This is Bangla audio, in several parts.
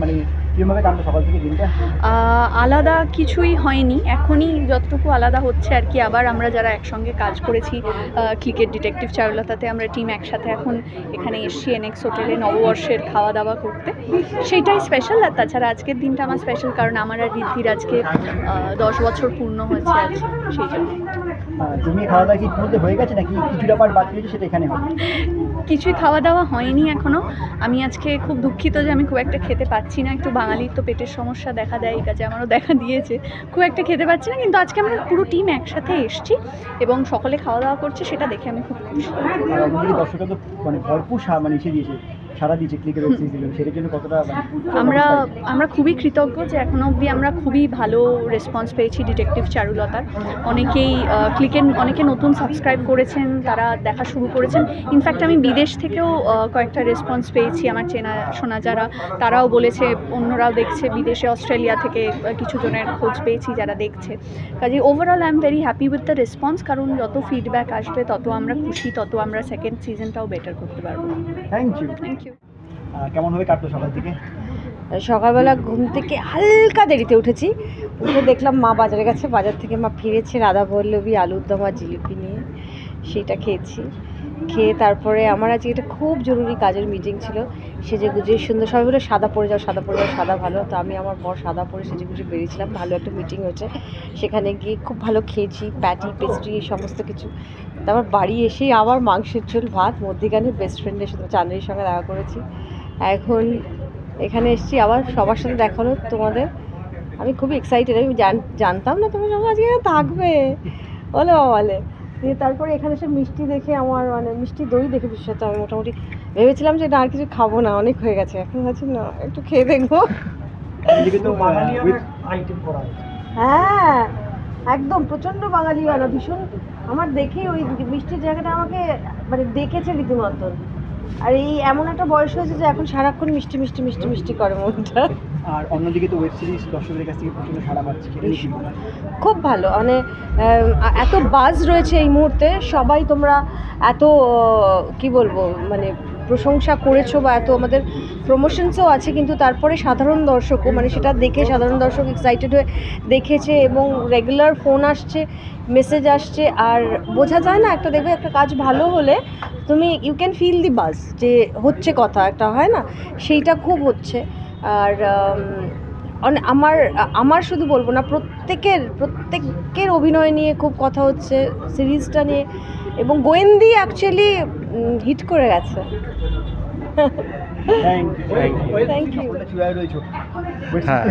মানে কিভাবে কাটলো সকাল থেকে দিনটা? আলাদা কিছুই হয়নি, এখনই যতটুকু আলাদা হচ্ছে আর কি। আবার আমরা যারা একসঙ্গে কাজ করেছি ক্লিকের ডিটেকটিভ চারুলতাতে, আমরা টিম একসাথে এখন এখানে এসছি এনএক্স হোটেলে নববর্ষের খাওয়া দাওয়া করতে, সেইটাই স্পেশাল। আর তাছাড়া আজকের দিনটা আমার স্পেশাল কারণ আমার আর ঋদ্ধির আজকে 10 বছর পূর্ণ হয়েছে আজ, সেই জন্য। তুমি খাওয়া দাওয়া কি মধ্যে হয়ে গেছে নাকি কিছুটা পার্ট বাকি রয়েছে সেটা এখানে হবে? কিছুই খাওয়া দাওয়া হয়নি এখনও। আমি আজকে খুব দুঃখিত যে আমি খুব একটা খেতে পাচ্ছি না, একটু বাঙালির তো পেটের সমস্যা দেখা দেয়, এই কাজে আমারও দেখা দিয়েছে, খুব একটা খেতে পাচ্ছি না। কিন্তু আজকে আমরা পুরো টিম একসাথে এসছি এবং সকলে খাওয়া দাওয়া করছে, সেটা দেখে আমি খুব খুশি। আর অন্যদিকে দর্শকরা তো মানে ভরপুর মানে এসে দিয়েছে, সারা দিয়েছে ক্লিকের ওয়েব সিরিজ, সেটার জন্য কতটা আমরা খুবই কৃতজ্ঞ যে এখনও অবধি আমরা খুবই ভালো রেসপন্স পেয়েছি ডিটেকটিভ চারুলতার। অনেকেই অনেকে নতুন সাবস্ক্রাইব করেছেন, তারা দেখা শুরু করেছেন। ইনফ্যাক্ট আমি বিদেশ থেকেও কয়েকটা রেসপন্স পেয়েছি, আমার চেনা শোনা যারা, তারাও বলেছে অন্যরাও দেখছে, বিদেশে অস্ট্রেলিয়া থেকে কিছু জনের খোঁজ পেয়েছি যারা দেখছে। কাজে overall I am very happy with the response, কারণ যত ফিডব্যাক আসবে তত আমরা খুশি, তত আমরা সেকেন্ড সিজনটাও বেটার করতে পারবো। Thank you. কেমনভাবে কাটলো সকাল থেকে? সকালবেলা ঘুম থেকে হালকা দেরিতে উঠেছি, উঠে দেখলাম মা বাজারে গেছে, বাজার থেকে মা ফিরেছে রাধা পল্লবী আলুর দম আর জিলিপি নিয়ে, সেইটা খেয়েছি। খেয়ে তারপরে আমার আজকে একটা খুব জরুরি কাজের মিটিং ছিল, সেজে গুজে সুন্দর, সবাই বলে সাদা পরে যাও, সাদা পরে যাও, সাদা ভালো। তো আমি আমার বর সাদা পরে সেজে গুজে বেরিয়েছিলাম, ভালো একটা মিটিং হয়েছে, সেখানে গিয়ে খুব ভালো খেয়েছি, প্যাটি পেস্ট্রি সমস্ত কিছু। তারপর বাড়ি এসেই আবার মাংসের ঝোল ভাত, মধ্যিখানে বেস্ট ফ্রেন্ডের সাথে চাঁদনির সঙ্গে দেখা করেছি। এখন এখানে এসেছি, আবার সবার সাথে দেখা হলো তোমাদের। আমি খুবই এক্সাইটেড, আমি জানতাম না তোমরা সবাই আজকে থাকবে, বলে বলে দিয়ে তারপরে এখানে এসে মিষ্টি দেখে আমার মানে মিষ্টি দই দেখে বিশেষত আমি মোটামুটি ভেবেছিলাম যে না আর কিছু খাবো না, অনেক হয়ে গেছে, এখন ভাবছি না একটু খেয়ে দেখবো। হ্যাঁ একদম প্রচণ্ড বাঙালিওয়ালা, ভীষণ। আমার দেখেই ওই মিষ্টির জায়গাটা আমাকে মানে দেখেছে রীতিমতন। আর এই এমন একটা বয়স হয়েছে যে এখন সারাক্ষণ মিষ্টি মিষ্টি মিষ্টি মিষ্টি করে মনটা। আর অন্যদিকে তো ওয়েব সিরিজ দর্শকদের কাছ থেকে প্রচন্ড সাড়া পাচ্ছে, খুব ভালো, মানে এত বাজ রয়েছে এই মুহূর্তে, সবাই তোমরা এত কি বলবো মানে প্রশংসা করেছো বা এত আমাদের প্রমোশনসও আছে, কিন্তু তারপরে সাধারণ দর্শকও মানে সেটা দেখে সাধারণ দর্শক এক্সাইটেড হয়ে দেখেছে এবং রেগুলার ফোন আসছে, মেসেজ আসছে। আর বোঝা যায় না, একটা দেখবে একটা কাজ ভালো হলে তুমি ইউ ক্যান ফিল দি বাজ, যে হচ্ছে কথা একটা হয় না, সেইটা খুব হচ্ছে। আর আমার আমার শুধু বলবো না, প্রত্যেকের অভিনয় নিয়ে খুব কথা হচ্ছে সিরিজটা নিয়ে, এবং গোয়েন্দি অ্যাকচুয়ালি হিট করে গেছে। Thank you. হ্যাঁ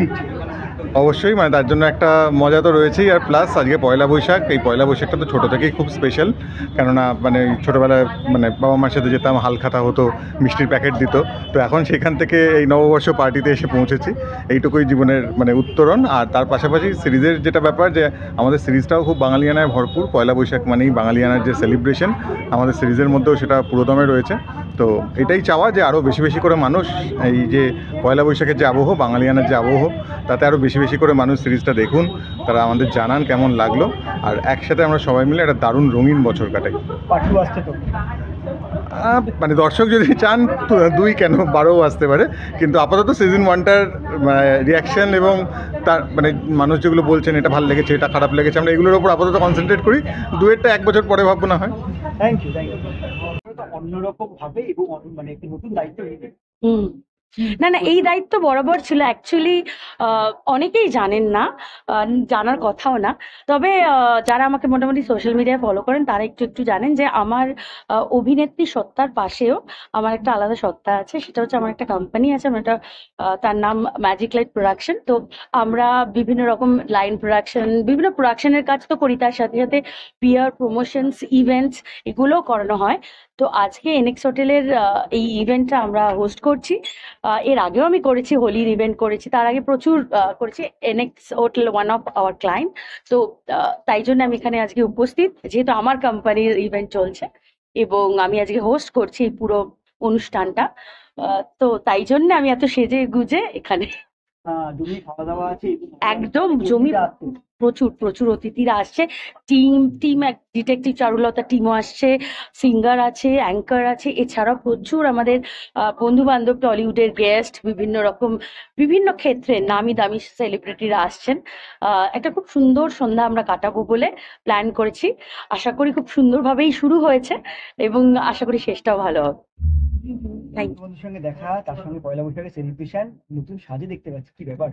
অবশ্যই, মানে তার জন্য একটা মজা তো রয়েছেই, আর প্লাস আজকে পয়লা বৈশাখ, এই পয়লা বৈশাখটা তো ছোটো থেকেই খুব স্পেশাল, কেননা মানে ছোটোবেলায় মানে বাবা মার সাথে যেতাম, হালখাতা হতো, মিষ্টির প্যাকেট দিত, তো এখন সেখান থেকে এই নববর্ষ পার্টিতে এসে পৌঁছেছি, এইটুকুই জীবনের মানে উত্তরণ। আর তার পাশাপাশি সিরিজের যেটা ব্যাপার, যে আমাদের সিরিজটাও খুব বাঙালিয়ানায় ভরপুর, পয়লা বৈশাখ মানেই বাঙালিয়ানার যে সেলিব্রেশন, আমাদের সিরিজের মধ্যেও সেটা পুরোদমে রয়েছে। তো এটাই চাওয়া যে আরও বেশি বেশি করে মানুষ এই যে পয়লা বৈশাখের যে আবহ, বাঙালিয়ানার যে আবহ, তাতে আরও বেশি বেশি করে মানুষ সিরিজটা দেখুন, তারা আমাদের জানান কেমন লাগলো, আর একসাথে আমরা সবাই মিলে একটা দারুণ রঙিন বছর কাটাই। মানে দর্শক যদি চান 2 কেন 12ও আসতে পারে, কিন্তু আপাতত সিজন 1টার রিয়াকশান এবং তার মানে মানুষ যেগুলো বলছেন এটা ভালো লেগেছে, এটা খারাপ লেগেছে, আমরা এগুলোর ওপর আপাতত কনসেন্ট্রেট করি, 2এরটা 1 বছর পরে ভাববো না হয়। Thank you. অন্যরকম ভাবে এবং মানে একটি নতুন দায়িত্ব। না না, এই দায়িত্ব বরাবর ছিল অ্যাকচুয়ালি। অনেকেই জানেন না, জানার কথাও না, তবে যারা আমাকে মোটামুটি সোশ্যাল মিডিয়ায় ফলো করেন তারা একটু একটু জানেন যে আমার অভিনেত্রী সত্তার পাশেও আমার একটা আলাদা সত্তা আছে, সেটা হচ্ছে আমার একটা কোম্পানি আছে, আমার একটা তার নাম ম্যাজিক লাইট প্রোডাকশন। তো আমরা বিভিন্ন রকম লাইন প্রোডাকশন, বিভিন্ন প্রোডাকশনের কাজ তো করি, তার সাথে সাথে পিআর, প্রমোশনস, ইভেন্টস এগুলোও করানো হয়। তো আজকে এনএক্স হোটেলের এই ইভেন্টটা আমরা হোস্ট করছি। এর আগেও আমি করেছি, হোলির ইভেন্ট করেছি, তার আগে প্রচুর করেছি। NX hotel one of our client, তো তাই জন্য আমি এখানে আজকে উপস্থিত, যেহেতু আমার কোম্পানির ইভেন্ট চলছে এবং আমি আজকে হোস্ট করছি এই পুরো অনুষ্ঠানটা, তো তাই জন্য আমি এত সেজে গুজে এখানে। জমি খাওয়া দাওয়া আছে একদম জমি প্রচুর প্রচুর অতিথিরা আসছে। টিম ডিটেকটিভ চারুলতা টিমও আসছে, সিঙ্গার আছে, অ্যাঙ্কার আছে, এছাড়াও প্রচুর আমাদের বন্ধু বান্ধব, টলিউডের গেস্ট, বিভিন্ন ক্ষেত্রে নামি দামি সেলিব্রিটিরা আসছেন। একটা খুব সুন্দর সন্ধ্যা আমরা কাটাবো বলে প্ল্যান করেছি। আশা করি খুব সুন্দরভাবেই শুরু হয়েছে এবং আশা করি শেষটাও ভালো হবে। বন্ধুর সঙ্গে দেখা, তার সঙ্গে পয়লা বৈশাখের সেলিব্রেশন, নতুন সাজে দেখতে পাচ্ছি, কি ব্যাপার?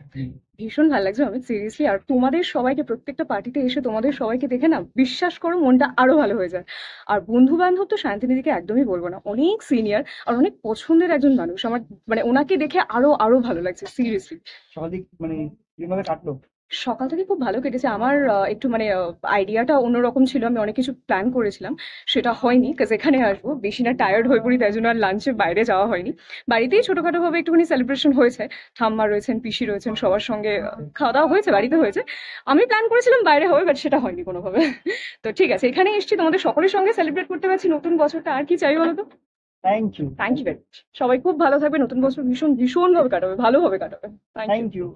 ভীষণ ভালো লাগছে অমিত, সিরিয়াসলি। আর তোমাদের সবাইকে, প্রত্যেকটা পার্টিতে এসে তোমাদের সবাইকে দেখে না, বিশ্বাস করো মনটা আরো ভালো হয়ে যায়। আর বন্ধু বান্ধব তো শান্তিনিধিকে একদমই বলবো না, অনেক সিনিয়র আর অনেক পছন্দের একজন মানুষ আমার, মানে ওনাকে দেখে আরো আরো ভালো লাগছে সিরিয়াসলি। সকাল দিক মানে কিভাবে কাটলো? সকাল থেকে খুব ভালো কেটেছে আমার। একটু মানে আইডিয়াটা অন্যরকম ছিল, আমি অনেক কিছু প্ল্যান করেছিলাম, সেটা হয়নি। কাজ এখানে আসবো বেশি না টায়ার্ড হয়ে পড়ি, তাই জন্য আর লাঞ্চে বাইরে যাওয়া হয়নি। বাড়িতেই ছোটোখাটো ভাবে একটুখানি সেলিব্রেশন হয়েছে, ঠাম্মা রয়েছেন, পিসি রয়েছেন, সবার সঙ্গে খাওয়া দাওয়া হয়েছে, বাড়িতে হয়েছে। আমি প্ল্যান করেছিলাম বাইরে হবে, বাট সেটা হয়নি কোনোভাবে। তো ঠিক আছে, এখানে এসেছি, তোমাদের সকলের সঙ্গে সেলিব্রেট করতে পারছি নতুন বছরটা, আর কি চাই বলো তো। Thank you. Thank you very much. সবাই খুব ভালো থাকবে, নতুন বছর ভীষণ ভীষণভাবে কাটাবে, ভালোভাবে কাটাবে। Thank you. Thank you.